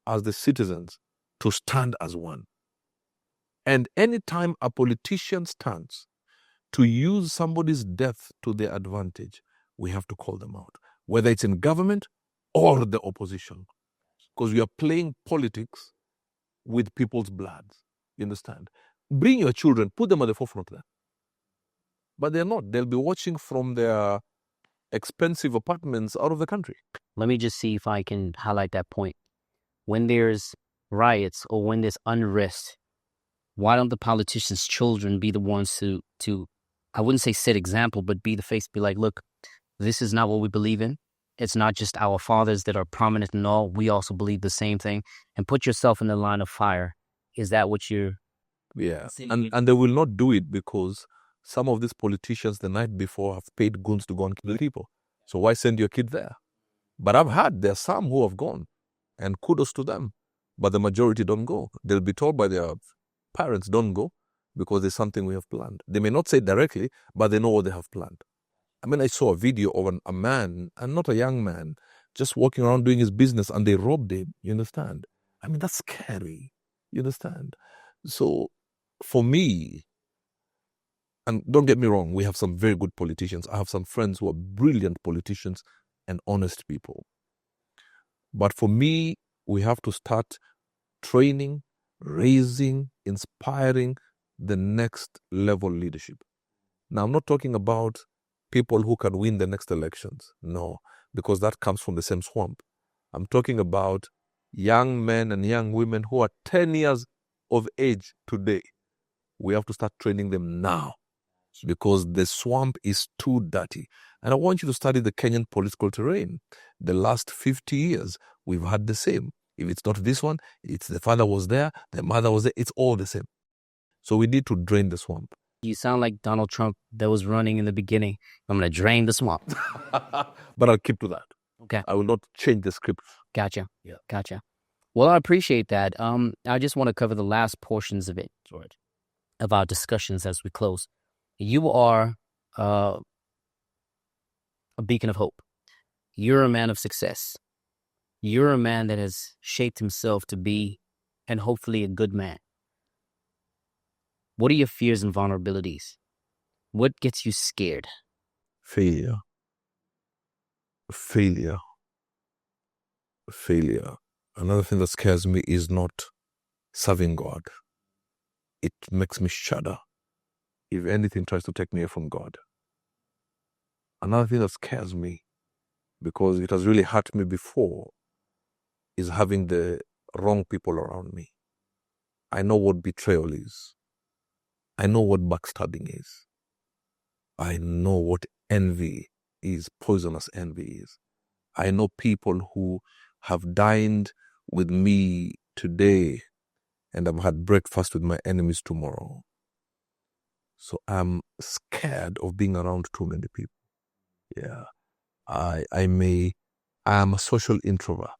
as the citizens to stand as one. And anytime a politician stands to use somebody's death to their advantage, we have to call them out, whether it's in government or the opposition, because we are playing politics with people's blood. You understand? Bring your children, put them at the forefront there. But they're not. They'll be watching from their expensive apartments out of the country. Let me just see if I can highlight that point. When there's riots or when there's unrest, why don't the politicians' children be the ones to I wouldn't say set example, but be the face, be like, look, this is not what we believe in. It's not just our fathers that are prominent and all. We also believe the same thing. And put yourself in the line of fire. Is that what you're... Yeah, and they will not do it because some of these politicians the night before have paid goons to go and kill people. So why send your kid there? But I've heard there are some who have gone, and kudos to them. But the majority don't go. They'll be told by their parents, don't go, because there's something we have planned. They may not say it directly, but they know what they have planned. I mean, I saw a video of a man, and not a young man, just walking around doing his business, and they robbed him. You understand? I mean, that's scary. You understand? So, for me, and don't get me wrong, we have some very good politicians. I have some friends who are brilliant politicians and honest people. But for me, we have to start training, raising, inspiring the next level leadership. Now, I'm not talking about people who can win the next elections. No, because that comes from the same swamp. I'm talking about young men and young women who are 10 years of age today. We have to start training them now because the swamp is too dirty. And I want you to study the Kenyan political terrain. The last 50 years, we've had the same. If it's not this one, it's the father was there, the mother was there, it's all the same. So we need to drain the swamp. You sound like Donald Trump that was running in the beginning. I'm going to drain the swamp. But I'll keep to that. Okay. I will not change the script. Gotcha. Yeah. Gotcha. Well, I appreciate that. I just want to cover the last portions of it, George, of our discussions as we close. You are a beacon of hope. You're a man of success. You're a man that has shaped himself to be, and hopefully, a good man. What are your fears and vulnerabilities? What gets you scared? Failure. Failure. Failure. Another thing that scares me is not serving God. It makes me shudder if anything tries to take me away from God. Another thing that scares me because it has really hurt me before, is having the wrong people around me. I know what betrayal is. I know what backstabbing is. I know what envy is, poisonous envy is. I know people who have dined with me today and have had breakfast with my enemies tomorrow. So I'm scared of being around too many people. Yeah. I am a social introvert.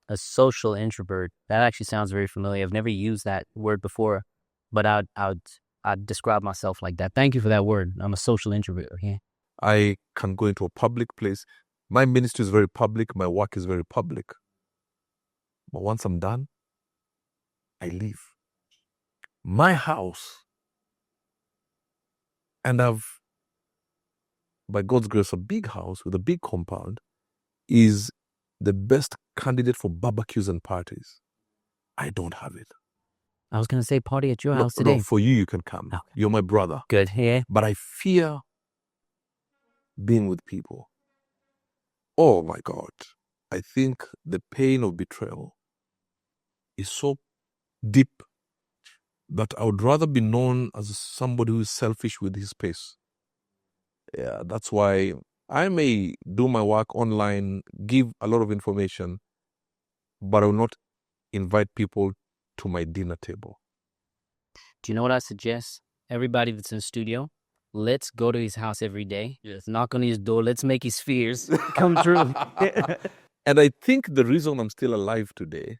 A social introvert. That actually sounds very familiar. I've never used that word before, but I'd describe myself like that. Thank you for that word. I'm a social introvert. Okay. I can go into a public place. My ministry is very public. My work is very public. But once I'm done, I leave. My house, and I've, by God's grace, a big house with a big compound, is the best candidate for barbecues and parties. I don't have it. I was going to say party at your house today. No, for you can come. Okay. You're my brother. Good. Yeah. But I fear being with people. Oh my God. I think the pain of betrayal is so deep that I would rather be known as somebody who is selfish with his space. Yeah, that's why I may do my work online, give a lot of information, but I will not invite people to my dinner table. Do you know what I suggest? Everybody that's in the studio, let's go to his house every day. Yes. Knock on his door. Let's make his fears come true. And I think the reason I'm still alive today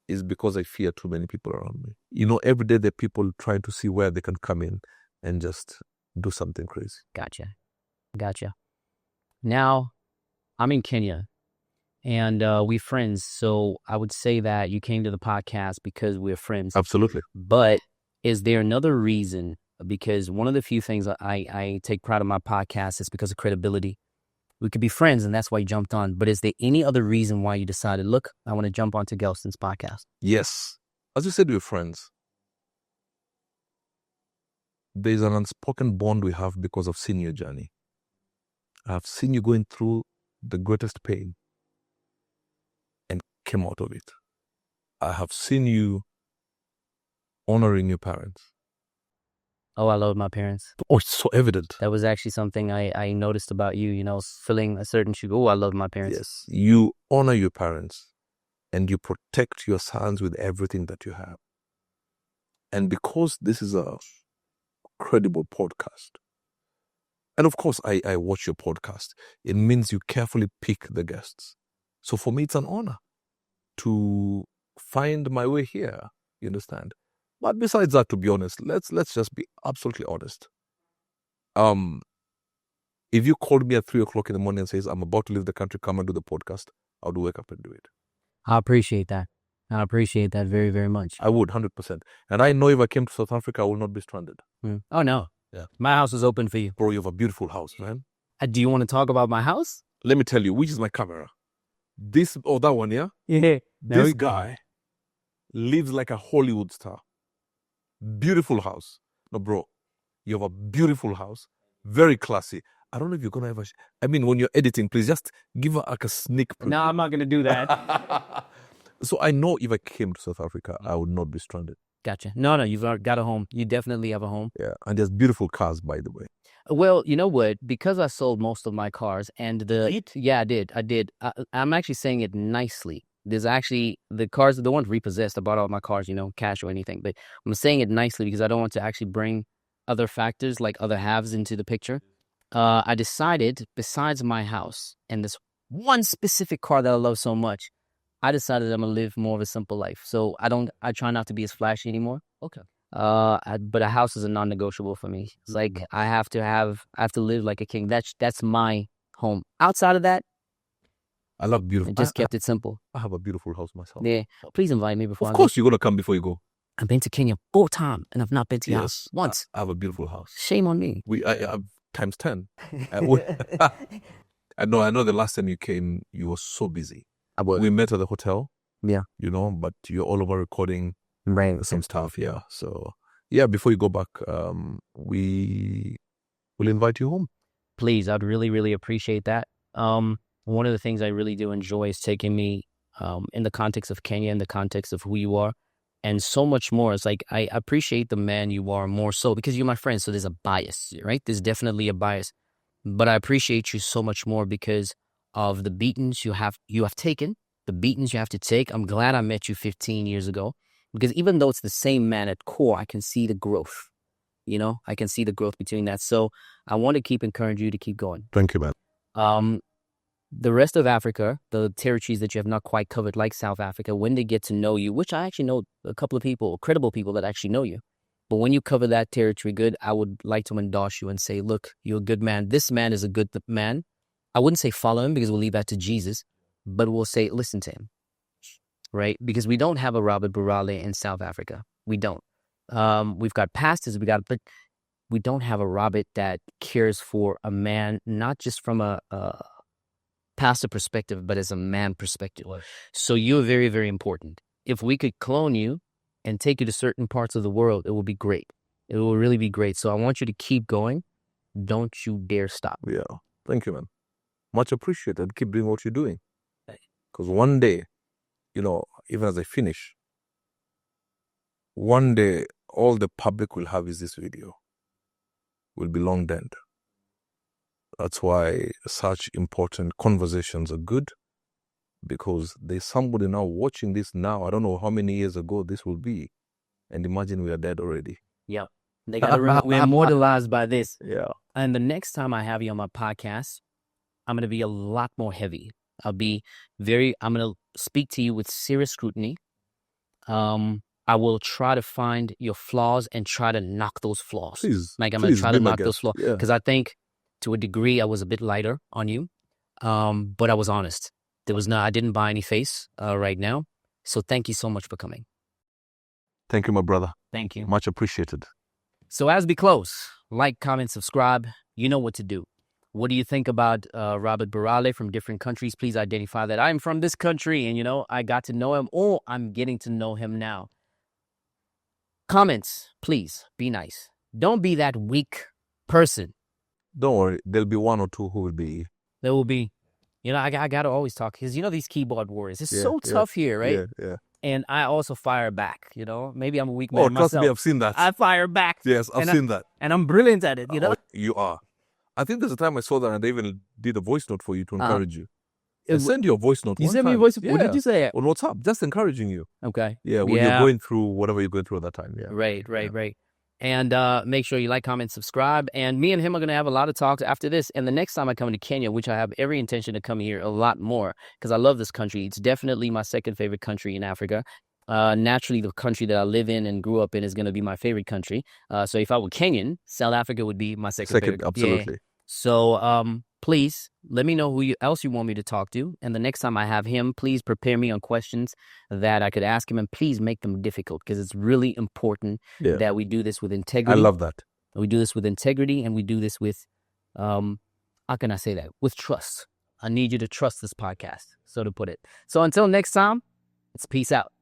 is because I fear too many people around me. You know, every day there are people trying to see where they can come in and just do something crazy. Gotcha. Now, I'm in Kenya, and we're friends. So I would say that you came to the podcast because we're friends. Absolutely. But is there another reason? Because one of the few things I take pride in my podcast is because of credibility. We could be friends, and that's why you jumped on. But is there any other reason why you decided, look, I want to jump onto Gelston's podcast? Yes. As you said, we're friends. There's an unspoken bond we have because I've seen your journey. I've seen you going through the greatest pain and came out of it. I have seen you honoring your parents. Oh, I love my parents. Oh, it's so evident. That was actually something I noticed about you, you know, filling a certain shoe. Oh, I love my parents. Yes. You honor your parents and you protect your sons with everything that you have. And because this is a credible podcast, and of course I watch your podcast, it means you carefully pick the guests. So for me, it's an honor to find my way here. You understand? But besides that, to be honest, let's just be absolutely honest. If you called me at 3:00 in the morning and says, I'm about to leave the country, come and do the podcast, I would wake up and do it. I appreciate that. I appreciate that very, very much. I would, 100%. And I know if I came to South Africa, I will not be stranded. Oh, no. Yeah. My house is open for you. Bro, you have a beautiful house, man. Do you want to talk about my house? Let me tell you, which is my camera? That one, yeah? Yeah. This guy lives like a Hollywood star. Beautiful house. No, bro, you have a beautiful house. Very classy. I don't know if you're going to ever... I mean, when you're editing, please just give her like a sneak preview. No, I'm not going to do that. So I know if I came to South Africa, I would not be stranded. Gotcha. No, you've got a home. You definitely have a home. Yeah, and there's beautiful cars, by the way. Well, you know what? Because I sold most of my cars and yeah, I did. I'm actually saying it nicely. There's actually the cars, the ones repossessed. I bought all my cars, you know, cash or anything. But I'm saying it nicely because I don't want to actually bring other factors like other halves into the picture. I decided, besides my house and this one specific car that I love so much, I decided I'm gonna live more of a simple life. So I try not to be as flashy anymore. Okay. But a house is a non-negotiable for me. It's like I have to live like a king. That's my home. Outside of that, I love beautiful. I just kept it simple. I have a beautiful house myself. Yeah. Please invite me before. Of course, you're gonna come before you go. I've been to Kenya 4 times, and I've not been to your house once. I have a beautiful house. Shame on me. I have times 10. I know the last time you came, you were so busy. We met at the hotel. Yeah. You know, but you're all over recording some stuff. Yeah. So, yeah, before you go back, we will invite you home. Please, I'd really, really appreciate that. One of the things I really do enjoy is taking me in the context of Kenya, in the context of who you are, and so much more. It's like I appreciate the man you are more so because you're my friend. So there's a bias, right? There's definitely a bias, but I appreciate you so much more because of the beatings you have taken, the beatings you have to take. I'm glad I met you 15 years ago because even though it's the same man at core, I can see the growth. I can see the growth between that. So I want to keep encouraging you to keep going. Thank you, man. The rest of Africa, the territories that you have not quite covered, like South Africa, when they get to know you, which I actually know a couple of people, credible people that actually know you. But when you cover that territory good, I would like to endorse you and say, look, you're a good man. This man is a good man. I wouldn't say follow him because we'll leave that to Jesus, but we'll say listen to him, right? Because we don't have a Robert Burale in South Africa. We don't. We've got pastors, but we don't have a Robert that cares for a man, not just from a pastor perspective, but as a man perspective. So you're very, very important. If we could clone you and take you to certain parts of the world, it will be great. It will really be great. So I want you to keep going. Don't you dare stop. Yeah. Thank you, man. Much appreciated. Keep doing what you're doing. Because one day, even as I finish, one day all the public will have is this video. Will be long dead. That's why such important conversations are good, because there's somebody now watching this now. I don't know how many years ago this will be, and imagine we are dead already. Yeah, they got to remember we're immortalized by this. Yeah. And the next time I have you on my podcast, I'm going to be a lot more heavy. I'm going to speak to you with serious scrutiny. I will try to find your flaws and try to knock those flaws. Please, I'm going to try to knock those flaws. Yeah. Because I think to a degree I was a bit lighter on you. But I was honest. I didn't buy any face right now. So thank you so much for coming. Thank you, my brother. Thank you. Much appreciated. So as we close, like, comment, subscribe. You know what to do. What do you think about Robert Burale from different countries? Please identify that I'm from this country and, I got to know him, or I'm getting to know him now. Comments, please, be nice. Don't be that weak person. Don't worry. There'll be one or two who will be. There will be. I got to always talk because, these keyboard warriors, it's so tough here, right? Yeah. And I also fire back, Maybe I'm a weak man myself. Trust me, I've seen that. I fire back. Yes, I've seen that. And I'm brilliant at it, You are. I think there's a time I saw that and they even did a voice note for you to encourage you. I sent you a voice note. You sent me a voice note? What did you say? On WhatsApp, just encouraging you. Okay. Yeah, when you're going through whatever you're going through at that time. Yeah. Right. And make sure you like, comment, subscribe. And me and him are going to have a lot of talks after this. And the next time I come to Kenya, which I have every intention to come here a lot more because I love this country. It's definitely my second favorite country in Africa. Naturally, the country that I live in and grew up in is going to be my favorite country. So if I were Kenyan, South Africa would be my second favorite. Absolutely. Yeah. So please let me know who else you want me to talk to. And the next time I have him, please prepare me on questions that I could ask him. And please make them difficult because it's really important that we do this with integrity. I love that. We do this with integrity and we do this with, how can I say that? With trust. I need you to trust this podcast, so to put it. So until next time, it's peace out.